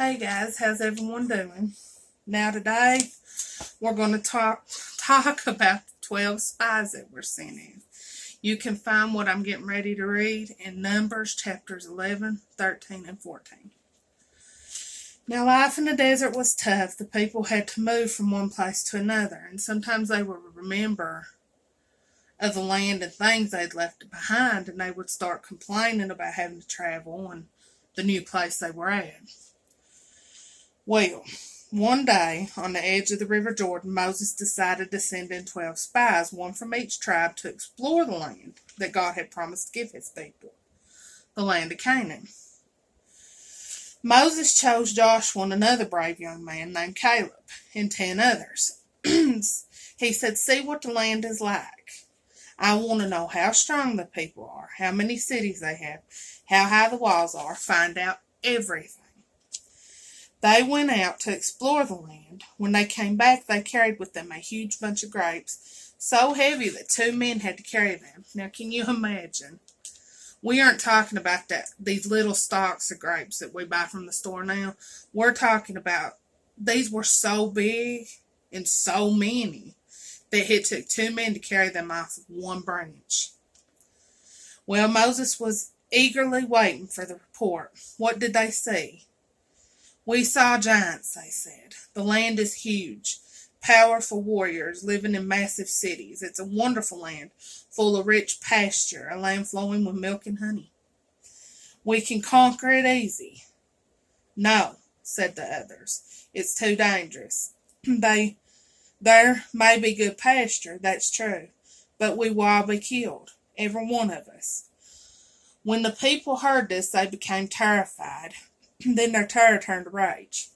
Hey guys, how's everyone doing? Now today we're going to talk about the 12 spies that were sent in. You can find what I'm getting ready to read in Numbers chapters 11, 13, and 14. Now life in the desert was tough. The people had to move from one place to another, and sometimes they would remember of the land and things they'd left behind, and they would start complaining about having to travel and the new place they were at. Well, one day, on the edge of the River Jordan, Moses decided to send in 12 spies, one from each tribe, to explore the land that God had promised to give his people, the land of Canaan. Moses chose Joshua and another brave young man named Caleb, and 10 others. He said, "See what the land is like. I want to know how strong the people are, how many cities they have, how high the walls are, find out everything." They went out to explore the land. When they came back, they carried with them a huge bunch of grapes, so heavy that 2 men had to carry them. Now, can you imagine? We aren't talking about these little stalks of grapes that we buy from the store now. We're talking about these were so big and so many that it took 2 men to carry them off of one branch. Well, Moses was eagerly waiting for the report. What did they see? "We saw giants," they said. "The land is huge. Powerful warriors living in massive cities. It's a wonderful land, full of rich pasture, a land flowing with milk and honey. We can conquer it easy." "No," said the others. "It's too dangerous. There may be good pasture, that's true, but we will all be killed, every one of us." When the people heard this, they became terrified. Then their terror turned to rage.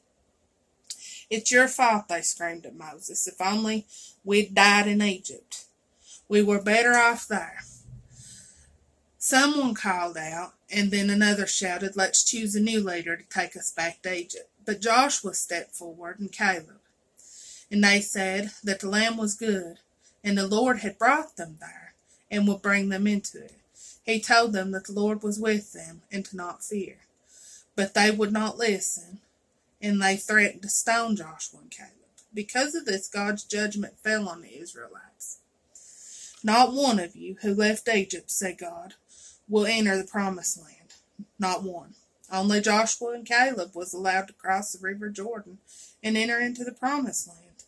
"It's your fault," they screamed at Moses. "If only we'd died in Egypt. We were better off there." Someone called out, and then another shouted, "Let's choose a new leader to take us back to Egypt." But Joshua stepped forward, and Caleb. And they said that the land was good, and the Lord had brought them there, and would bring them into it. He told them that the Lord was with them, and to not fear. But they would not listen, and they threatened to stone Joshua and Caleb. Because of this, God's judgment fell on the Israelites. "Not one of you who left Egypt," said God, "will enter the promised land. Not one. Only Joshua and Caleb was allowed to cross the river Jordan and enter into the promised land."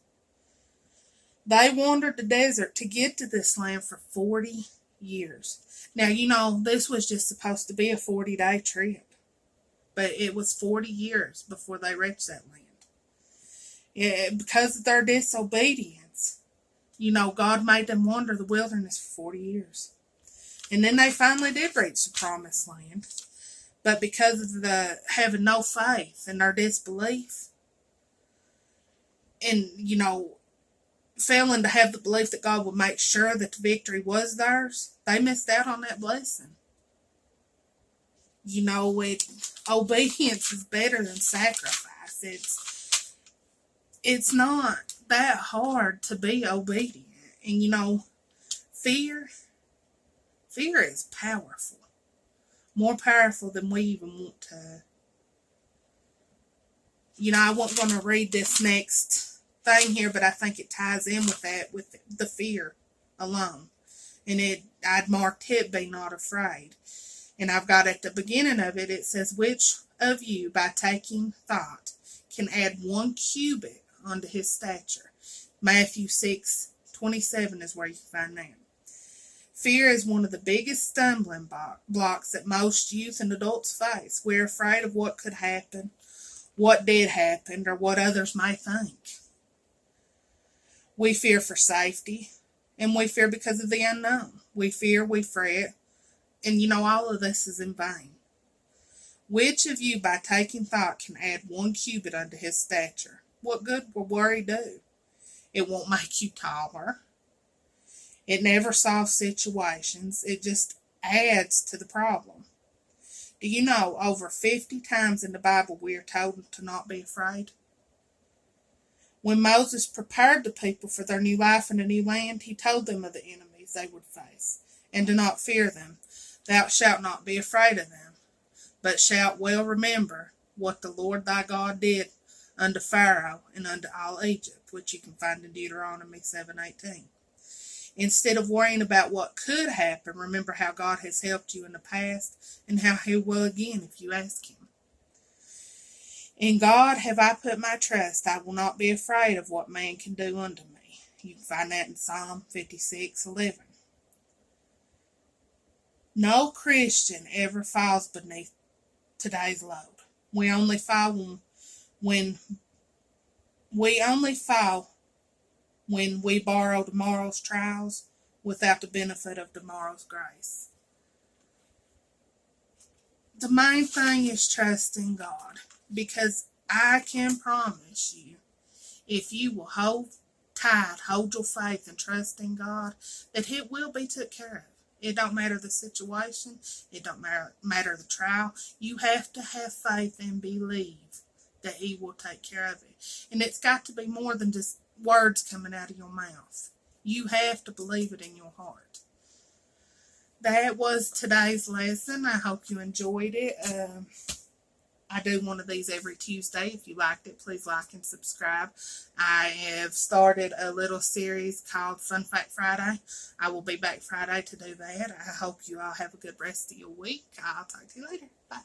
They wandered the desert to get to this land for 40 years. Now, this was just supposed to be a 40-day trip. But it was 40 years before they reached that land. Because of their disobedience, God made them wander the wilderness for 40 years. And then they finally did reach the promised land. But because of the having no faith and their disbelief, and, failing to have the belief that God would make sure that the victory was theirs, they missed out on that blessing. Obedience is better than sacrifice. It's not that hard to be obedient. And fear is powerful. More powerful than we even want to. I wasn't going to read this next thing here, but I think it ties in with that, with the fear alone. And I'd marked it, "Be not afraid." And I've got at the beginning of it, it says, "Which of you, by taking thought, can add 1 cubit unto his stature?" Matthew 6:27 is where you can find that. Fear is one of the biggest stumbling blocks that most youth and adults face. We're afraid of what could happen, what did happen, or what others may think. We fear for safety, and we fear because of the unknown. We fear, we fret, and all of this is in vain. Which of you, by taking thought, can add 1 cubit unto his stature? What good will worry do? It won't make you taller. It never solves situations. It just adds to the problem. Do you know over 50 times in the Bible we are told to not be afraid? When Moses prepared the people for their new life in a new land, he told them of the enemies they would face, and to not fear them. "Thou shalt not be afraid of them, but shalt well remember what the Lord thy God did unto Pharaoh and unto all Egypt, which you can find in Deuteronomy 7:18. Instead of worrying about what could happen, remember how God has helped you in the past and how he will again if you ask him. In God have I put my trust. I will not be afraid of what man can do unto me. You can find that in Psalm 56:11. No Christian ever falls beneath today's load. We only fall when we borrow tomorrow's trials without the benefit of tomorrow's grace. The main thing is trusting God, because I can promise you, if you will hold your faith and trust in God, that it will be took care of. It don't matter the situation. It don't matter the trial. You have to have faith and believe that he will take care of it. And it's got to be more than just words coming out of your mouth. You have to believe it in your heart. That was today's lesson. I hope you enjoyed it. I do one of these every Tuesday. If you liked it, please like and subscribe. I have started a little series called Fun Fact Friday. I will be back Friday to do that. I hope you all have a good rest of your week. I'll talk to you later. Bye.